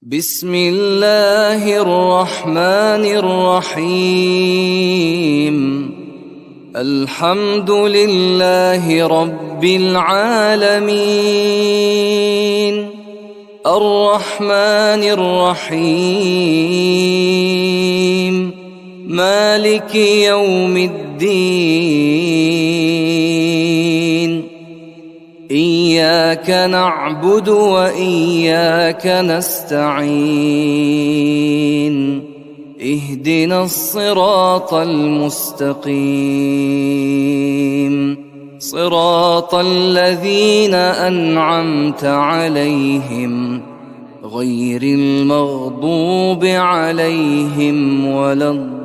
بسم الله الرحمن الرحيم. الحمد لله رب العالمين، الرحمن الرحيم، مالك يوم الدين. إياك نعبد وإياك نستعين، اهدنا الصراط المستقيم، صراط الذين أنعمت عليهم غير المغضوب عليهم ولا الضالين.